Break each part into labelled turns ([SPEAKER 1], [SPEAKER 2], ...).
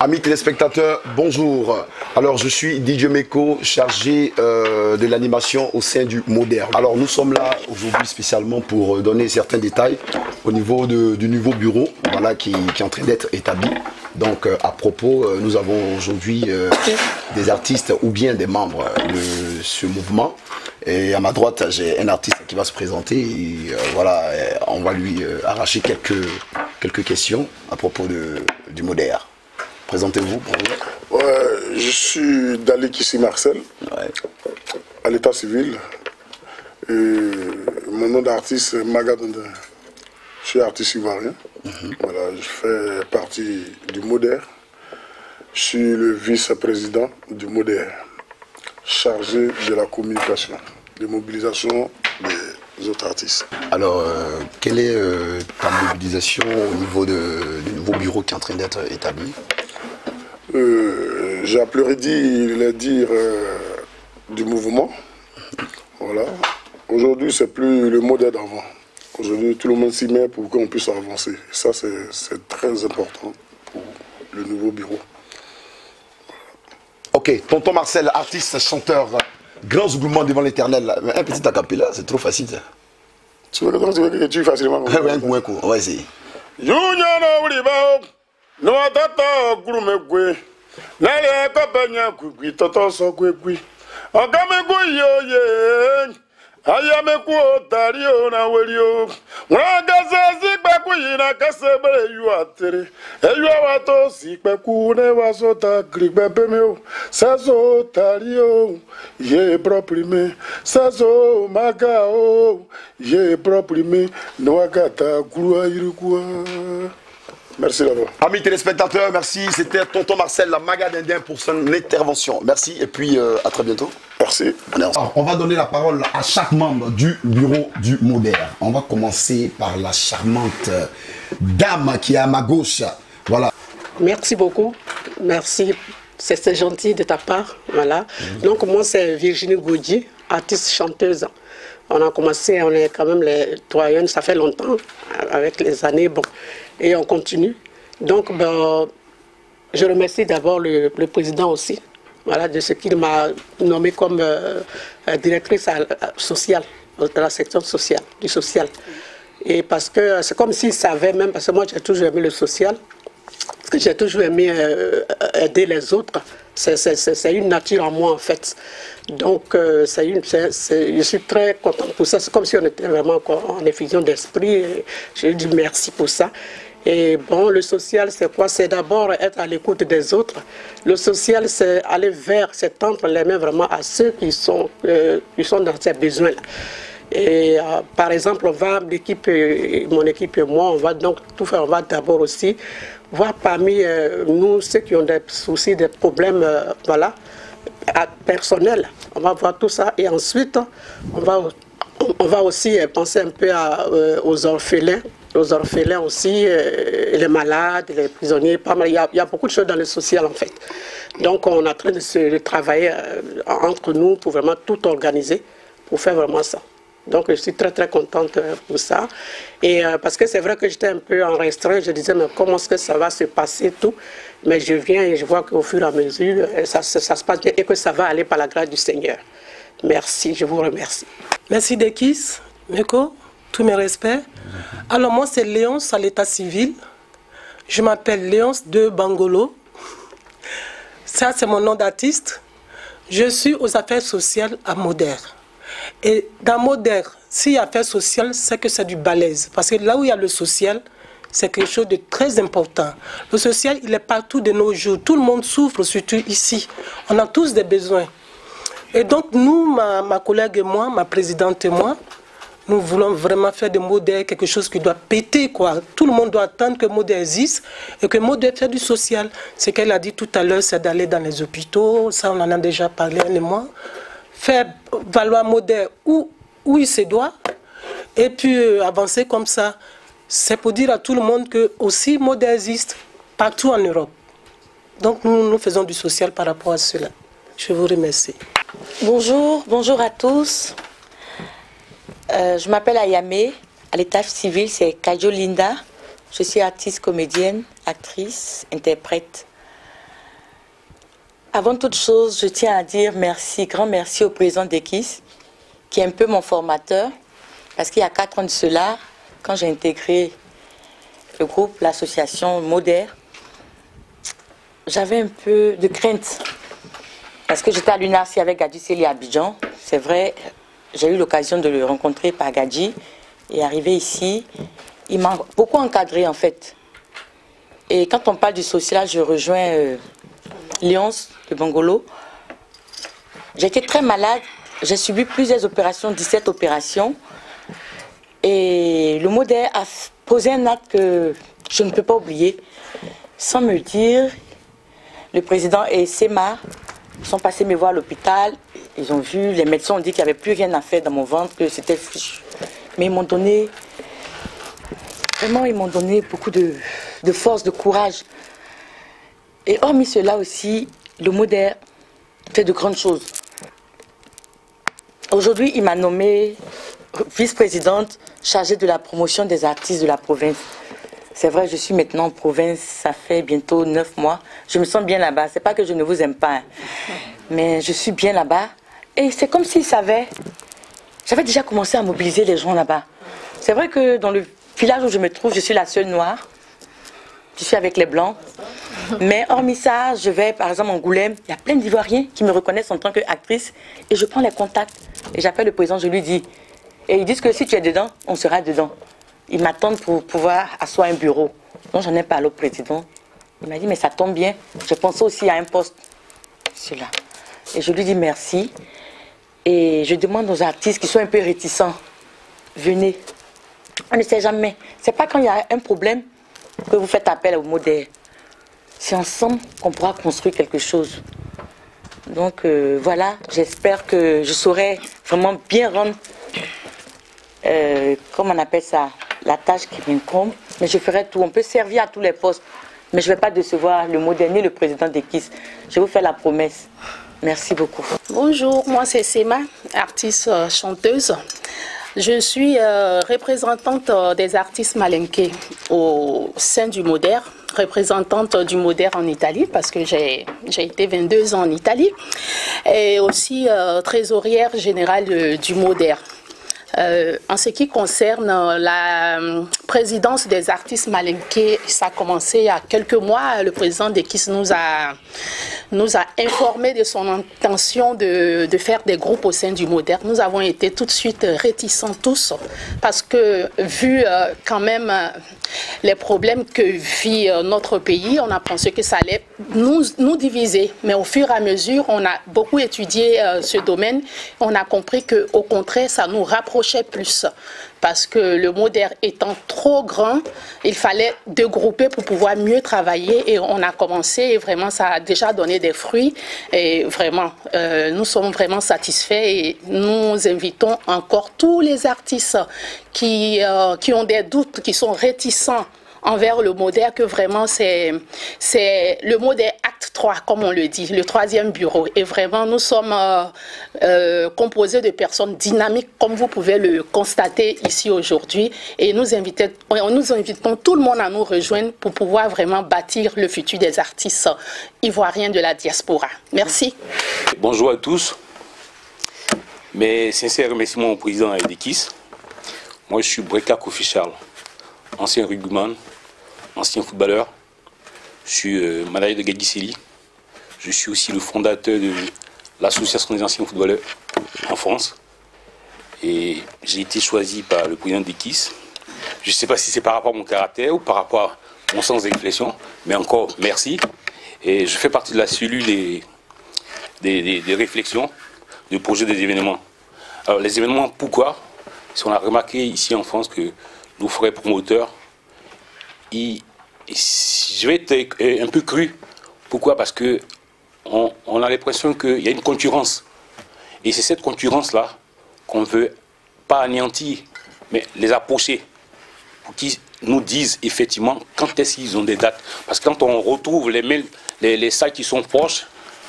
[SPEAKER 1] Amis téléspectateurs, bonjour. Alors je suis DJ Meko, chargé de l'animation au sein du Moderne. Alors nous sommes là aujourd'hui spécialement pour donner certains détails au niveau du nouveau bureau, voilà, qui est en train d'être établi. Donc à propos, nous avons aujourd'hui des artistes ou bien des membres de ce mouvement. Et à ma droite, j'ai un artiste qui va se présenter et voilà, on va lui arracher quelques questions à propos du Moderne. Présentez-vous.
[SPEAKER 2] Je suis Dali Kissi Marcel, à l'état civil. Et mon nom d'artiste est Magadondin. Je suis artiste ivoirien. Voilà, je fais partie du Moderne. Je suis le vice-président du Moderne, chargé de la communication, de mobilisation des autres artistes.
[SPEAKER 1] Alors, quelle est ta mobilisation au niveau du nouveau bureau qui est en train d'être établi?
[SPEAKER 2] J'ai appelé les dires du mouvement. Voilà. Aujourd'hui, c'est plus le Moderne d'avant. Aujourd'hui, tout le monde s'y met pour qu'on puisse avancer. Et ça, c'est très important pour le nouveau bureau.
[SPEAKER 1] Ok, tonton Marcel, artiste, chanteur, grand zouglement devant l'éternel. Un petit acapella, c'est trop facile ça.
[SPEAKER 2] Tu veux que tu facilement?
[SPEAKER 1] Ouais, on va essayer.
[SPEAKER 2] No tata gurume gwe nale ko banya gugui toto so gwe ogame go yoye ayame ku dario na welio waga zazi gba ku yina kasebe yu atere eyu awato si pe ku ne wasota grigbe beme o sazo dario ye proprime sazo maga o ye proprime no agata guru ayirukua. Merci d'abord.
[SPEAKER 1] Amis téléspectateurs, merci. C'était tonton Marcel, la Magadindin, pour son intervention. Merci et puis à très bientôt.
[SPEAKER 2] Merci.
[SPEAKER 1] Alors, on va donner la parole à chaque membre du bureau du Moderne. On va commencer par la charmante dame qui est à ma gauche. Voilà.
[SPEAKER 3] Merci beaucoup. Merci. C'est gentil de ta part. Voilà. Donc moi c'est Virginie Gaudie, artiste chanteuse. On a commencé, on est quand même les doyennes, ça fait longtemps, avec les années, bon, et on continue. Donc, ben, je remercie d'abord le président aussi, voilà, de ce qu'il m'a nommé comme directrice sociale, de la section sociale, du social. Et parce que c'est comme s'il savait même, parce que moi j'ai toujours aimé le social, parce que j'ai toujours aimé aider les autres. C'est une nature en moi en fait. Donc je suis très contente pour ça. C'est comme si on était vraiment en effusion d'esprit. Je dis merci pour ça. Et bon, le social c'est quoi? C'est d'abord être à l'écoute des autres. Le social c'est aller vers, c'est tendre les mains vraiment à ceux qui sont dans ces besoins-là. Et par exemple, on va, mon équipe et moi, on va donc tout faire. On va d'abord aussi voir parmi nous ceux qui ont des soucis, des problèmes, voilà, personnels. On va voir tout ça et ensuite on va aussi penser un peu aux orphelins. Aux orphelins aussi, les malades, les prisonniers, pas mal. Il y a beaucoup de choses dans le social en fait. Donc on est en train de travailler entre nous pour vraiment tout organiser, pour faire vraiment ça. Donc je suis très très contente pour ça. Et parce que c'est vrai que j'étais un peu en restreint, je disais mais comment est-ce que ça va se passer tout. Mais je viens et je vois qu'au fur et à mesure, ça se passe bien et que ça va aller par la grâce du Seigneur. Merci, je vous remercie.
[SPEAKER 4] Merci Dekis, Meko, tous mes respects. Alors moi c'est Léonce à l'état civil. Je m'appelle Léonce de Bangolo. Ça c'est mon nom d'artiste. Je suis aux affaires sociales à Moderne. Et dans Moderne, s'il y a affaires sociales, c'est que c'est du balèze. Parce que là où il y a le social, c'est quelque chose de très important. Le social, il est partout de nos jours. Tout le monde souffre, surtout ici. On a tous des besoins. Et donc nous, ma collègue et moi, ma présidente et moi, nous voulons vraiment faire de Moderne quelque chose qui doit péter, quoi. Tout le monde doit attendre que Moderne existe et que Moderne fait du social. Ce qu'elle a dit tout à l'heure, c'est d'aller dans les hôpitaux. Ça, on en a déjà parlé, elle et moi. Faire valoir Moderne où il se doit et puis avancer comme ça. C'est pour dire à tout le monde que aussi Moderne existe partout en Europe. Donc nous faisons du social par rapport à cela. Je vous remercie.
[SPEAKER 5] Bonjour à tous. Je m'appelle Ayame. À l'état civil, c'est Kajo Linda. Je suis artiste, comédienne, actrice, interprète. Avant toute chose, je tiens à dire merci, grand merci au président d'Ekis, qui est un peu mon formateur, parce qu'il y a 4 ans de cela, quand j'ai intégré le groupe, l'association Moder, j'avais un peu de crainte, parce que j'étais à l'UNARCI avec Gadji Seli à Abidjan. C'est vrai, j'ai eu l'occasion de le rencontrer par Gadji, et arrivé ici, il m'a beaucoup encadré en fait. Et quand on parle du social, je rejoins Léonce de Bangolo. J'étais très malade, j'ai subi plusieurs opérations, 17 opérations. Et le Moder a posé un acte que je ne peux pas oublier. Sans me dire, le président et Sema sont passés me voir à l'hôpital. Ils ont vu, les médecins ont dit qu'il n'y avait plus rien à faire dans mon ventre, que c'était fichu. Mais ils m'ont donné, vraiment ils m'ont donné beaucoup de force, de courage. Et hormis cela aussi, le Moder fait de grandes choses. Aujourd'hui, il m'a nommée vice-présidente chargée de la promotion des artistes de la province. C'est vrai, je suis maintenant en province, ça fait bientôt 9 mois. Je me sens bien là-bas. C'est pas que je ne vous aime pas, hein, mais je suis bien là-bas. Et c'est comme s'ils savaient. J'avais déjà commencé à mobiliser les gens là-bas. C'est vrai que dans le village où je me trouve, je suis la seule noire. Je suis avec les blancs. Mais hormis ça, je vais par exemple en Angoulême, il y a plein d'Ivoiriens qui me reconnaissent en tant qu'actrice et je prends les contacts et j'appelle le président, je lui dis. Et ils disent que si tu es dedans, on sera dedans. Ils m'attendent pour pouvoir asseoir un bureau. Donc j'en ai parlé au président. Il m'a dit, mais ça tombe bien. Je pensais aussi à un poste. Celui-là. Et je lui dis merci. Et je demande aux artistes qui sont un peu réticents, venez. On ne sait jamais. C'est pas quand il y a un problème que vous faites appel au Moder. C'est ensemble qu'on pourra construire quelque chose. Donc voilà, j'espère que je saurai vraiment bien rendre, comment on appelle ça, la tâche qui m'incombe. Mais je ferai tout, on peut servir à tous les postes. Mais je ne vais pas décevoir le Moder ni le président d'Ekis. Je vous fais la promesse. Merci beaucoup.
[SPEAKER 6] Bonjour, moi c'est Sema, artiste chanteuse. Je suis représentante des artistes malinqués au sein du Moder, représentante du Moder en Italie parce que j'ai été 22 ans en Italie et aussi trésorière générale du Moder. En ce qui concerne la présidence des artistes malinqués, ça a commencé il y a quelques mois. Le président d'Ekis nous a informé de son intention de faire des groupes au sein du Moder. Nous avons été tout de suite réticents tous parce que vu quand même les problèmes que vit notre pays, on a pensé que ça allait nous diviser. Mais au fur et à mesure, on a beaucoup étudié ce domaine. On a compris qu'au contraire, ça nous rapprochait plus. Parce que le Moder étant trop grand, il fallait regrouper pour pouvoir mieux travailler. Et on a commencé et vraiment, ça a déjà donné des fruits. Et vraiment, nous sommes vraiment satisfaits et nous invitons encore tous les artistes qui ont des doutes, qui sont réticents envers le Moder, que vraiment c'est le Moder acte 3, comme on le dit, le 3e bureau. Et vraiment, nous sommes composés de personnes dynamiques, comme vous pouvez le constater ici aujourd'hui. Et nous invitons tout le monde à nous rejoindre pour pouvoir vraiment bâtir le futur des artistes ivoiriens de la diaspora. Merci.
[SPEAKER 7] Bonjour à tous. Mes sincères remerciements au président d'Ekis. Moi, je suis Breka Kofi Charles, ancien rugbyman, ancien footballeur. Je suis manager de Gadji Seli. Je suis aussi le fondateur de l'association des anciens footballeurs en France. Et j'ai été choisi par le président d'Ekis. Je ne sais pas si c'est par rapport à mon caractère ou par rapport à mon sens d'expression, mais encore merci. Et je fais partie de la cellule des réflexions, du projet des événements. Alors les événements, pourquoi? Si on a remarqué ici en France que nos frères promoteurs, je vais être un peu cru. Pourquoi? Parce que on a l'impression qu'il y a une concurrence. Et c'est cette concurrence-là qu'on ne veut pas anéantir, mais les approcher pour qu'ils nous disent effectivement quand est-ce qu'ils ont des dates. Parce que quand on retrouve les salles qui sont proches,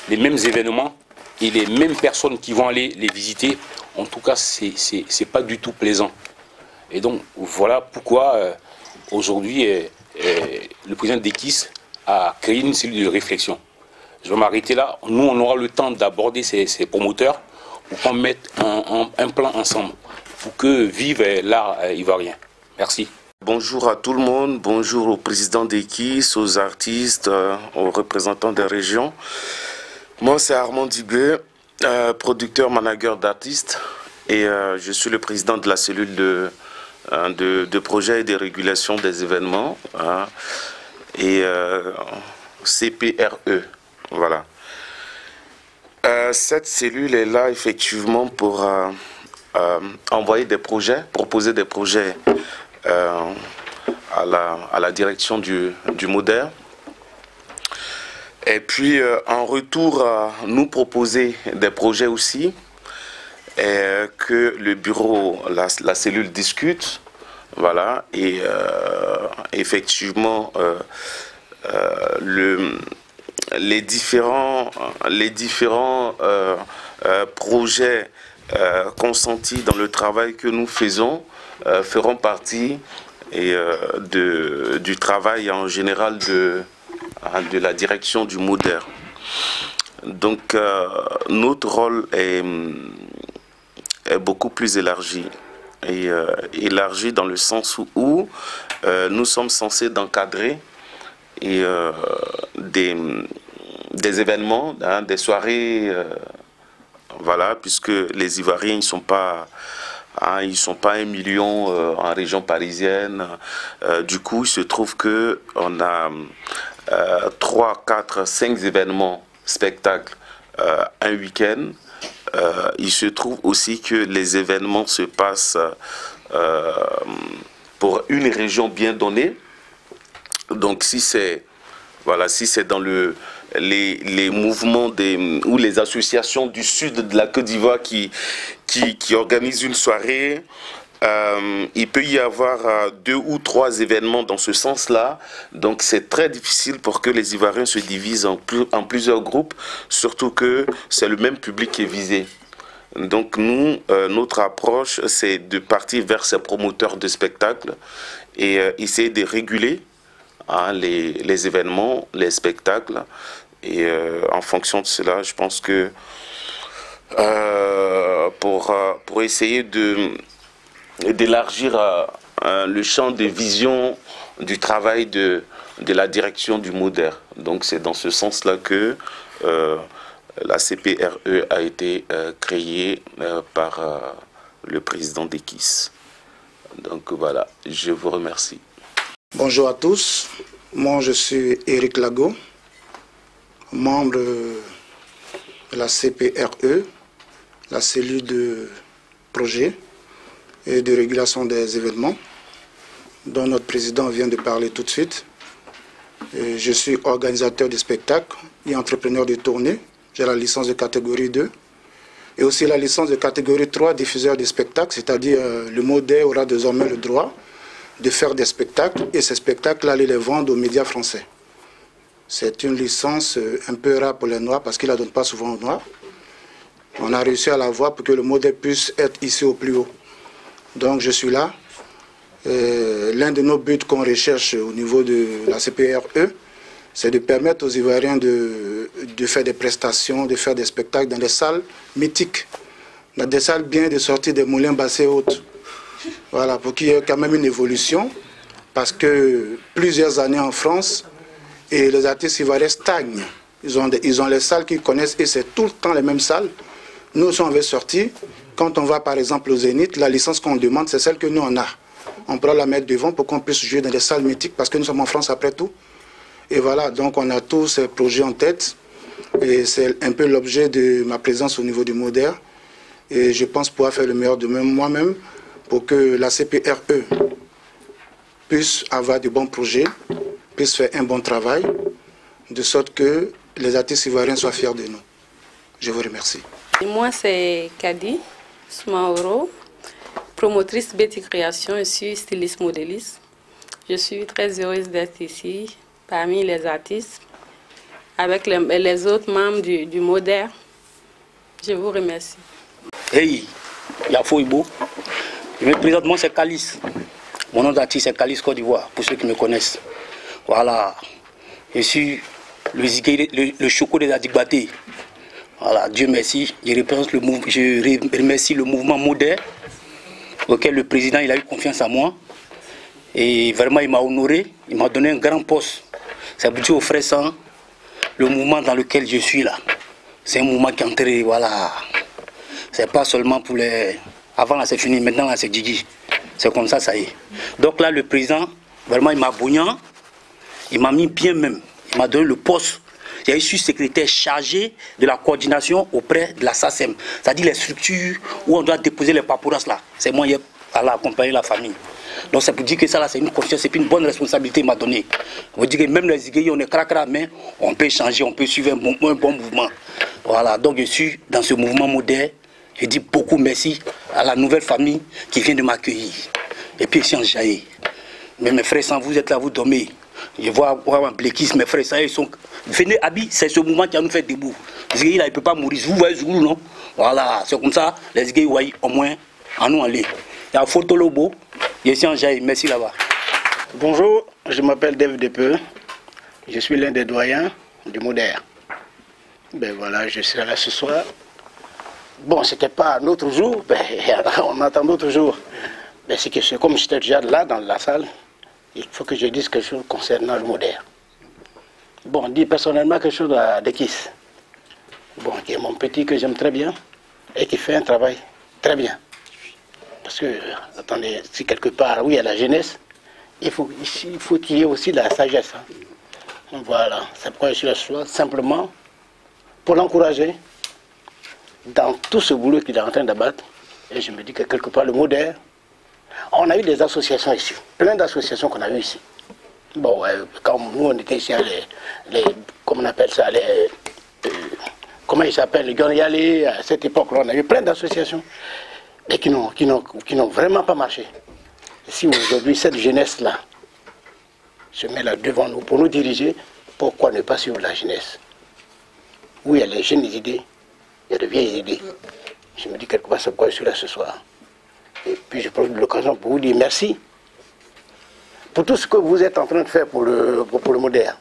[SPEAKER 7] les mêmes événements et les mêmes personnes qui vont aller les visiter, en tout cas, c'est pas du tout plaisant. Et donc, voilà pourquoi aujourd'hui, le président d'Ekis a créé une cellule de réflexion. Je vais m'arrêter là. Nous, on aura le temps d'aborder ces promoteurs pour qu'on mette un plan ensemble pour que vive l'art ivoirien. Merci.
[SPEAKER 8] Bonjour à tout le monde, bonjour au président d'Ekis, aux artistes, aux représentants des régions. Moi, c'est Armand Digué, producteur, manager d'artistes, et je suis le président de la cellule de projet et de régulation des événements, et CPRE. Voilà. Cette cellule est là effectivement pour envoyer des projets, proposer des projets à la direction du MODER. Et puis en retour, nous proposer des projets aussi que le bureau, la cellule discute. Voilà. Et effectivement, les différents projets consentis dans le travail que nous faisons feront partie du travail en général de la direction du MODER. Donc notre rôle est beaucoup plus élargi. Et élargi dans le sens où nous sommes censés d'encadrer des événements, des soirées, voilà, puisque les Ivoiriens ne sont pas... ils ne sont pas 1 million en région parisienne. Du coup, il se trouve qu'on a 3, 4, 5 événements, spectacles, un week-end. Il se trouve aussi que les événements se passent pour une région bien donnée. Donc si c'est dans les mouvements ou les associations du sud de la Côte d'Ivoire qui organisent une soirée, il peut y avoir 2 ou 3 événements dans ce sens-là. Donc c'est très difficile pour que les Ivoiriens se divisent en plusieurs groupes, surtout que c'est le même public qui est visé. Donc nous, notre approche, c'est de partir vers ces promoteurs de spectacles et essayer de réguler les événements, les spectacles. Et en fonction de cela, je pense que pour essayer d'élargir le champ de vision du travail de la direction du MODER. Donc c'est dans ce sens-là que la CPRE a été créée par le président d'Ekis. Donc voilà, je vous remercie.
[SPEAKER 9] Bonjour à tous, moi je suis Éric Lago, membre de la CPRE, la cellule de projet et de régulation des événements, dont notre président vient de parler tout de suite. Et je suis organisateur de spectacles et entrepreneur de tournée. J'ai la licence de catégorie 2 et aussi la licence de catégorie 3, diffuseur de spectacles, c'est-à-dire le MODER aura désormais le droit de faire des spectacles et ces spectacles aller les vendre aux médias français. C'est une licence un peu rare pour les Noirs parce qu'ils ne la donnent pas souvent aux Noirs. On a réussi à l'avoir pour que le MODER puisse être ici au plus haut. Donc je suis là. L'un de nos buts qu'on recherche au niveau de la CPRE, c'est de permettre aux Ivoiriens de faire des prestations, de faire des spectacles dans des salles mythiques, dans des salles bien de sortie des moulins bassés hautes. Voilà, pour qu'il y ait quand même une évolution, parce que plusieurs années en France, et les artistes ivoiriens stagnent. Ils ont les salles qu'ils connaissent et c'est tout le temps les mêmes salles. Nous, si on veut sortir, quand on va par exemple au Zénith, la licence qu'on demande, c'est celle que nous on a. On pourra la mettre devant pour qu'on puisse jouer dans des salles mythiques, parce que nous sommes en France après tout. Et voilà, donc on a tous ces projets en tête. Et c'est un peu l'objet de ma présence au niveau du MODER. Et je pense pouvoir faire le meilleur de moi-même pour que la CPRE puisse avoir de bons projets, puisse faire un bon travail, de sorte que les artistes ivoiriens soient fiers de nous. Je vous remercie.
[SPEAKER 10] Et moi, c'est Kadi Soumaoro, promotrice Betty Création, je suis styliste modéliste. Je suis très heureuse d'être ici, parmi les artistes, avec les autres membres du MODER. Je vous remercie.
[SPEAKER 11] Hey, Yafo Ibo. Je me présente, moi c'est Calice. Mon nom d'artiste c'est Calice Côte d'Ivoire, pour ceux qui me connaissent. Voilà. Je suis le choco des Adigbaté. Voilà, Dieu merci. Je remercie le mouvement moderne auquel le président il a eu confiance en moi. Et vraiment, il m'a honoré. Il m'a donné un grand poste. Ça veut dire au frère Sang, le mouvement dans lequel je suis là. C'est un mouvement qui est entré, voilà. C'est pas seulement pour les... Avant là c'est fini, maintenant là c'est Djigi. C'est comme ça, ça y est. Donc là, le président, vraiment, il m'a bouillant. Il m'a mis bien même. Il m'a donné le poste. Je suis secrétaire chargé de la coordination auprès de la SACEM. C'est-à-dire les structures où on doit déposer les paperasses là. C'est moi qui ai accompagné la famille. Donc c'est pour dire que ça là, c'est une confiance, c'est une bonne responsabilité qu'il m'a donnée. On veut dire que même les Iguéis, on est cracra, mais on peut changer, on peut suivre un bon mouvement. Voilà, donc je suis dans ce mouvement moderne. Je dis beaucoup merci à la nouvelle famille qui vient de m'accueillir. Et puis ici en Jaï. Mais mes frères, sans vous êtes là, vous dormez. Je vois un Blékis, mes frères, ça, ils sont... Venez, Abi, c'est ce mouvement qui a nous fait debout. Les Iguéis, là, ils ne peuvent pas mourir. Vous voyez Zoulou, non? Voilà, c'est comme ça, les Iguéis, voyez, au moins, en nous aller. Il y a Photo Lobo, je suis en Jaï, merci là-bas.
[SPEAKER 12] Bonjour, je m'appelle Dave Depeu. Je suis l'un des doyens du Modère. Ben voilà, je serai là ce soir. Bon, c'était pas un autre jour, ben, on attend d'autres jours. Mais c'est que comme j'étais déjà là dans la salle, il faut que je dise quelque chose concernant le Modère. Bon, dis personnellement quelque chose à Dekis. Bon, qui est mon petit que j'aime très bien et qui fait un travail très bien. Parce que, attendez, si quelque part, oui, il y a la jeunesse, il faut qu'il y ait aussi la sagesse. Hein. Donc voilà, c'est pourquoi je suis là ce soir, simplement pour l'encourager dans tout ce boulot qu'il est en train d'abattre. Et je me dis que quelque part, le Modère, on a eu des associations ici, plein d'associations qu'on a eues ici. Bon, quand nous, on était ici, comment on appelle ça, comment ils s'appellent, les Gonyalé, à cette époque-là, on a eu plein d'associations, mais qui n'ont vraiment pas marché. Et si aujourd'hui, cette jeunesse-là se met là devant nous pour nous diriger, pourquoi ne pas suivre la jeunesse? Où il y a les jeunes idées, il y a de vieilles idées. Je me dis quelque part, c'est pourquoi je suis là ce soir. Et puis je profite de l'occasion pour vous dire merci pour tout ce que vous êtes en train de faire pour le Modère.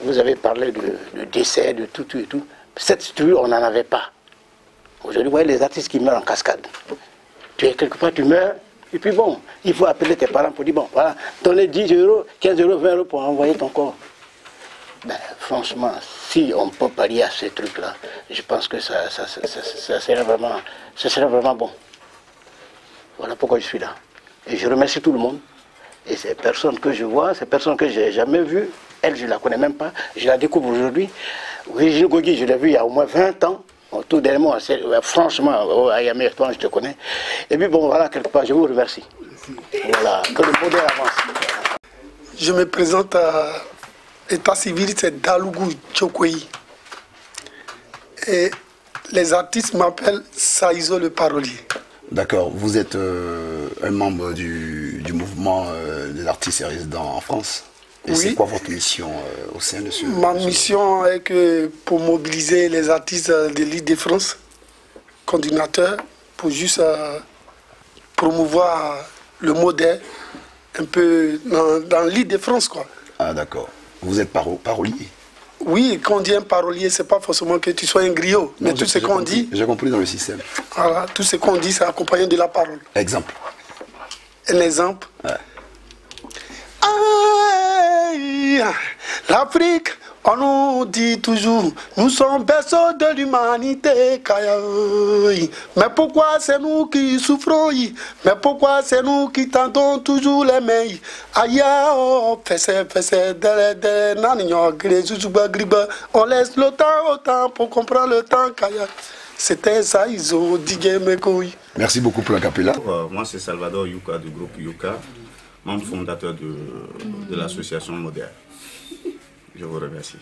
[SPEAKER 12] Vous avez parlé de décès, de tout et tout. Cette structure, on n'en avait pas. Aujourd'hui, vous voyez les artistes qui meurent en cascade. Tu es quelque part, tu meurs, et puis bon, il faut appeler tes parents pour dire, bon, voilà, donnez 10 euros, 15 euros, 20 euros pour envoyer ton corps. Ben, franchement, si on peut pallier à ces trucs-là, je pense que ça serait vraiment bon. Voilà pourquoi je suis là. Et je remercie tout le monde. Et ces personnes que je vois, ces personnes que je n'ai jamais vues, elle, je ne la connais même pas, je la découvre aujourd'hui. Virginie Gogui, je l'ai vue il y a au moins 20 ans. Tout dernièrement, franchement, à Yamé, toi, je te connais. Et puis bon, voilà, quelque part, je vous remercie. Voilà, que le Modère avance.
[SPEAKER 13] Je me présente à l'état civil, c'est Dalougou Tchokoyi. Et les artistes m'appellent Saïzo le parolier.
[SPEAKER 1] D'accord, vous êtes un membre du mouvement des artistes et résidents en France. Et oui. C'est quoi votre mission au sein de ce...
[SPEAKER 13] Ma mission est que pour mobiliser les artistes de l'Île-de-France, coordinateurs, pour juste promouvoir le Modère un peu dans l'Île-de-France, quoi.
[SPEAKER 1] Ah d'accord. Vous êtes parolier?
[SPEAKER 13] Oui, quand on dit un parolier, c'est pas forcément que tu sois un griot, mais tout ce qu'on dit...
[SPEAKER 1] J'ai compris dans le système.
[SPEAKER 13] Voilà, tout ce qu'on dit, c'est accompagné de la parole.
[SPEAKER 1] Exemple.
[SPEAKER 13] Un exemple.
[SPEAKER 1] Ouais.
[SPEAKER 13] L'Afrique, on nous dit toujours, nous sommes berceaux de l'humanité. Mais pourquoi c'est nous qui souffrons? Mais pourquoi c'est nous qui tendons toujours les mains? Aïe, on laisse le temps au temps pour comprendre le temps. C'était ça, ils ont dit.
[SPEAKER 1] Merci beaucoup pour la capella.
[SPEAKER 14] Moi, c'est Salvador Yuka du groupe Yuka, membre fondateur de l'association Modère. Je vous remercie.